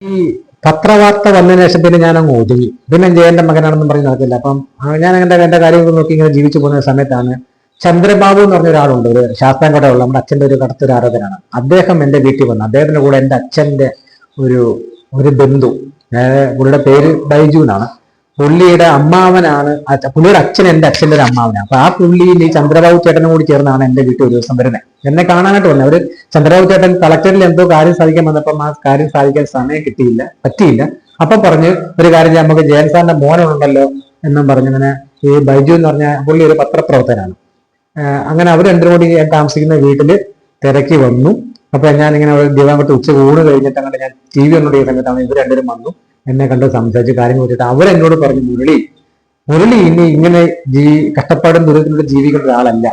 ഈ പത്രവാർത്ത വന്നതിന് ശേഷം പിന്നെ ഞാൻ അങ്ങ് ഒതുങ്ങി. പിന്നെ ജയന്റെ മകനാണെന്നും പറഞ്ഞ് നടക്കില്ല. അപ്പം ഞാൻ എന്റെ കാര്യങ്ങൾ നോക്കി ഇങ്ങനെ ജീവിച്ചു പോകുന്ന സമയത്താണ് ചന്ദ്രബാബു എന്ന് പറഞ്ഞ ഒരാളുണ്ട്, ഒരു ശാസ്താംകോട്ടയുള്ള നമ്മുടെ അച്ഛന്റെ ഒരു കടത്തൊരു ആരാധനാണ്. അദ്ദേഹം എന്റെ വീട്ടിൽ വന്നു. അദ്ദേഹത്തിന്റെ കൂടെ എന്റെ അച്ഛന്റെ ഒരു ഒരു ബന്ധു, പുള്ളിയുടെ പേര് ബൈജു എന്നാണ്. പുള്ളിയുടെ അമ്മാവനാണ്, പുള്ളിയുടെ അച്ഛൻ എന്റെ അച്ഛന്റെ ഒരു അമ്മാവനാണ്. അപ്പൊ ആ പുള്ളിയിൽ ഈ ചന്ദ്രബാബു ചേട്ടനും കൂടി ചേർന്നാണ് എന്റെ വീട്ടിൽ ഒരു ദിവസം വരുന്നത്, എന്നെ കാണാനായിട്ട് വന്നത്. അവര് ചന്ദ്രബാബു ചേട്ടൻ കളക്ടറിൽ എന്തോ കാര്യം സാധിക്കാൻ വന്നപ്പം ആ കാര്യം സാധിക്കാൻ സമയം പറ്റിയില്ല. അപ്പൊ പറഞ്ഞ് ഒരു കാര്യം നമുക്ക് ജയൻ സാറിന്റെ മോനുണ്ടല്ലോ എന്നും പറഞ്ഞു. അങ്ങനെ ഈ ബൈജു എന്ന് പറഞ്ഞ പുള്ളി ഒരു പത്രപ്രവർത്തനാണ്. അങ്ങനെ അവർ രണ്ടും കൂടി ഞാൻ താമസിക്കുന്ന വീട്ടില് തിരക്കി വന്നു. അപ്പൊ ഞാൻ ഇങ്ങനെ ദിവസം ഉച്ച ഊണ് കഴിഞ്ഞിട്ട് അങ്ങനെ ഞാൻ TV ഒന്നും ചെയ്യുന്ന സമയത്താണ് ഇവർ രണ്ടുപേരും വന്നു. എന്നെ കണ്ട് സംസാരിച്ച് കാര്യങ്ങൾ വെച്ചിട്ട് അവരെന്നോട് പറഞ്ഞു, മുരളി ഇനി ഇങ്ങനെ കഷ്ടപ്പാടും ദുരിതത്തിലൂടെ ജീവിക്കുന്ന ഒരാളല്ല.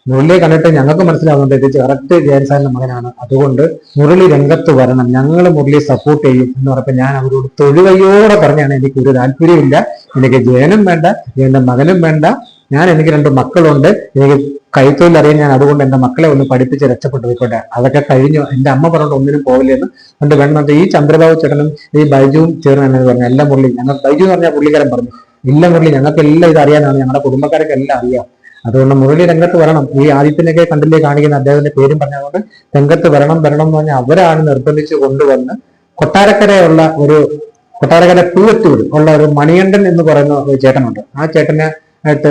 മുരളിയെ കണ്ടിട്ട് ഞങ്ങൾക്ക് മനസ്സിലാവുന്നുണ്ട് ഇത് കറക്റ്റ് ജയൻ സാറിന്റെ മകനാണ്. അതുകൊണ്ട് മുരളി രംഗത്ത് വരണം, ഞങ്ങൾ മുരളിയെ സപ്പോർട്ട് ചെയ്യും എന്ന് പറഞ്ഞപ്പോൾ ഞാൻ അവരോട് തൊഴുകയോടെ പറഞ്ഞാണ് എനിക്ക് ഒരു താല്പര്യമില്ല, എനിക്ക് ജയനും വേണ്ട, ജയന്റെ മകനും വേണ്ട, എനിക്ക് 2 മക്കളുണ്ട്, എനിക്ക് കൈത്തൊഴിൽ അറിയാൻ, ഞാൻ അതുകൊണ്ട് എന്റെ മക്കളെ ഒന്ന് പഠിപ്പിച്ച് രക്ഷപ്പെട്ടു പോയിക്കോട്ടെ, അതൊക്കെ കഴിഞ്ഞു, എന്റെ അമ്മ പറഞ്ഞിട്ട് ഒന്നിനും പോവില്ലെന്ന് കൊണ്ട് വേണം. ഈ ചന്ദ്രബാബു ചേട്ടനും ഈ ബൈജുവും ചേർന്ന് എന്നത് പറഞ്ഞു. എല്ലാം മുരളി, ഞങ്ങൾ ബൈജു എന്ന് പറഞ്ഞാൽ പുള്ളിക്കാരൻ പറഞ്ഞു, ഇല്ല മുരളി ഞങ്ങൾക്ക് എല്ലാം ഇത് അറിയാനാണ്, ഞങ്ങളുടെ കുടുംബക്കാരൊക്കെ എല്ലാം അറിയാം, അതുകൊണ്ട് മുരളി രംഗത്ത് വരണം. ഈ ആദിത്യനൊക്കെ കണ്ടില്ലേ കാണിക്കുന്ന അദ്ദേഹത്തിന്റെ പേരും പറഞ്ഞതുകൊണ്ട് രംഗത്ത് വരണം എന്ന് പറഞ്ഞാൽ അവരാണ് നിർബന്ധിച്ച് കൊണ്ടുവന്ന് കൊട്ടാരക്കര പൂവത്തൂർ ഉള്ള ഒരു മണികണ്ഠൻ എന്ന് പറയുന്ന ഒരു ചേട്ടനുണ്ട്. ആ ചേട്ടനെ ആയിട്ട്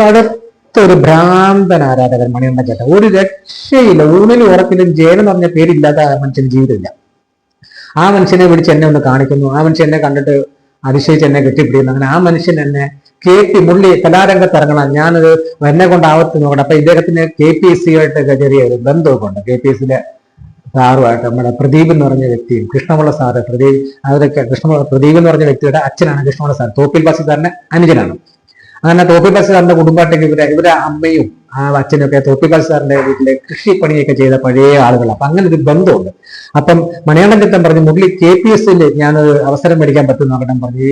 അടുത്ത ഒരു ഭ്രാന്തൻ ആരാധകൻ മണികണ്ഠൻ ചേട്ടൻ. ഒരു രക്ഷയില്ല, ഊണിലും ഉറക്കിലും ജയൻ എന്ന് പറഞ്ഞ പേരില്ലാത്ത ആ മനുഷ്യൻ ജീവിതമില്ല. ആ മനുഷ്യനെ വിളിച്ച് എന്നെ ഒന്ന് കാണിക്കുന്നു. ആ മനുഷ്യൻ എന്നെ കണ്ടിട്ട് അതിശയിച്ച് എന്നെ കെട്ടിപ്പിടിക്കുന്നു. അങ്ങനെ ആ മനുഷ്യൻ എന്നെ മുരളി കലാരംഗത്ത് ഇറങ്ങണം, ഞാനൊരു എന്നെ കൊണ്ട് ആവത്ത് നോക്കണം. അപ്പൊ ഇദ്ദേഹത്തിന് KPSC ആയിട്ടൊക്കെ ചെറിയൊരു ബന്ധമൊക്കെ ഉണ്ട്. KPSCയിലെ സാറുമായിട്ട് നമ്മുടെ പ്രദീപ് എന്ന് പറഞ്ഞ വ്യക്തിയും കൃഷ്ണമുള്ള സാറ്, പ്രദീപ് എന്ന് പറഞ്ഞ വ്യക്തിയുടെ അച്ഛനാണ് കൃഷ്ണമുള്ള സാർ, തോപ്പിൽ ബാസി സാറിന്റെ അനുജനാണ്. അങ്ങനെ തോപ്പിൽ ബാസി സാറിന്റെ കുടുംബമായിട്ടേക്ക് ഇവരെ അമ്മയും ആ അച്ഛനൊക്കെ തോപ്പിൽ ബാസി സാറിന്റെ വീട്ടിലെ കൃഷിപ്പണിയൊക്കെ ചെയ്ത പഴയ ആളുകൾ. അപ്പൊ അങ്ങനെ ഒരു ബന്ധമുണ്ട്. അപ്പം മണികണ്ഠൻ ചേട്ടൻ പറഞ്ഞു, മുരളി KPSCയിൽ ഞാനൊരു അവസരം മേടിക്കാൻ പറ്റും നോക്കട്ടെ പറഞ്ഞു. ഈ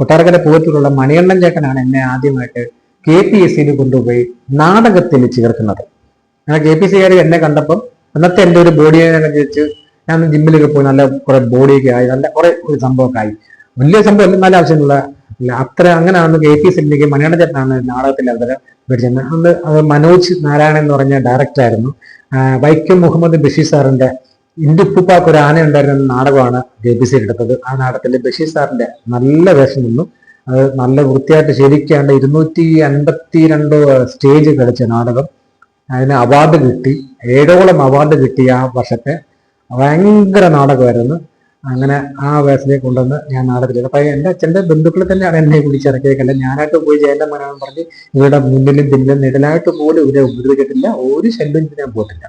കൊട്ടാരക്കര പൂവത്തൂരുള്ള മണികണ്ഠൻ ചേട്ടനാണ് എന്നെ ആദ്യമായിട്ട് KPSCയിൽ കൊണ്ടുപോയി നാടകത്തിൽ ചേർക്കുന്നത്. അങ്ങനെ KPSCക്കാർ എന്നെ കണ്ടപ്പം അന്നത്തെ എന്റെ ഒരു ബോഡിയെ വെച്ച് ഞാൻ ജിമ്മിലൊക്കെ പോയി നല്ല കുറെ ബോഡിയൊക്കെ ആയി, നല്ല കുറെ ഒരു സംഭവമൊക്കെ ആയി. വലിയ സംഭവം എല്ലാം നല്ല ആവശ്യമുള്ള അത്ര. അങ്ങനെയാണ് KPSCയിലേക്ക് മണികണ്ഠൻ ചേട്ടനാണ് നാടകത്തിൽ അവരെ മേടിച്ചത്. അന്ന് മനോജ് നാരായണൻ എന്ന് പറഞ്ഞ ഡയറക്ടറായിരുന്നു. വൈക്കം മുഹമ്മദ് ബഷീർ സാറിന്റെ ഇന്ദുപ്പൂപ്പാക്ക് ഒരു ആന ഉണ്ടായിരുന്ന നാടകമാണ് KPSCയിൽ എടുത്തത്. ആ നാടകത്തിൽ ബഷീർ സാറിന്റെ നല്ല വേഷം നിന്നു. അത് നല്ല വൃത്തിയായിട്ട് ശരിക്കാണ്ട് 252 സ്റ്റേജ് കളിച്ച നാടകം. അതിന് അവാർഡ് കിട്ടി, 7ഓളം അവാർഡ് കിട്ടി ആ വർഷത്തെ. ഭയങ്കര നാടകമായിരുന്നു. അങ്ങനെ ആ വേഷത്തെ കൊണ്ടുവന്ന് ഞാൻ നാടകത്തിൽ. അപ്പൊ എന്റെ അച്ഛന്റെ ബന്ധുക്കൾ തന്നെയാണ് എന്നെ വിളിച്ചിറക്കിയേക്കല്ല. ഞാനായിട്ട് പോയി ജയന്റെ മകനാണെന്ന് പറഞ്ഞ് ഇവരുടെ മുന്നിലും പിന്നിലും നിഴലായിട്ട് പോലും ഇവരെ ഉപദ്രവിച്ചിട്ടില്ല, ഒരു ശല്യം ഞാൻ പോയിട്ടില്ല.